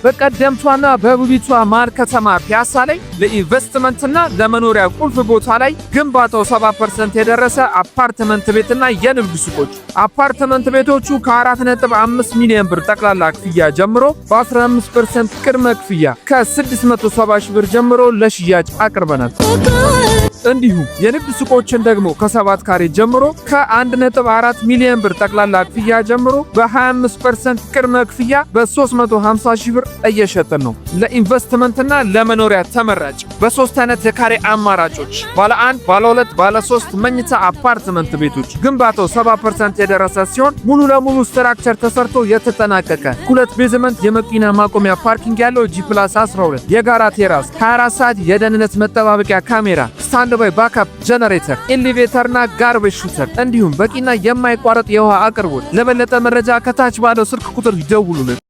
በቀደምቷና በውቢቷ መሃል ከተማ ፒያሳ ላይ ለኢንቨስትመንትና ለመኖሪያ ቁልፍ ቦታ ላይ ግንባታው 70% የደረሰ አፓርትመንት ቤትና የንግድ ሱቆች። አፓርትመንት ቤቶቹ ከ4.5 ሚሊዮን ብር ጠቅላላ ክፍያ ጀምሮ በ15% ቅድመ ክፍያ ከ670 ሺህ ብር ጀምሮ ለሽያጭ አቅርበናል። እንዲሁም የንግድ ሱቆችን ደግሞ ከ7 ካሬ ጀምሮ ከ1.4 ሚሊዮን ብር ጠቅላላ ክፍያ ጀምሮ በ25% ቅድመ ክፍያ በ350 ሺህ ብር እየሸጥን ነው። ለኢንቨስትመንትና ለመኖሪያ ተመራጭ በ3 አይነት የካሬ አማራጮች ባለ 1፣ ባለ 2፣ ባለ 3 መኝታ አፓርትመንት ቤቶች ግንባታው 70% የደረሰ ሲሆን ሙሉ ለሙሉ ስትራክቸር ተሰርቶ የተጠናቀቀ 2 ቤዝመንት የመኪና ማቆሚያ ፓርኪንግ ያለው G+12 የጋራ ቴራስ 24 ሰዓት የደህንነት መጠባበቂያ ካሜራ ስታንድ ባይ ባካፕ ጀነሬተር ኤሌቬተርና ጋርቤጅ ሹተር እንዲሁም በቂና የማይቋረጥ የውሃ አቅርቦት። ለበለጠ መረጃ ከታች ባለው ስልክ ቁጥር ይደውሉልን።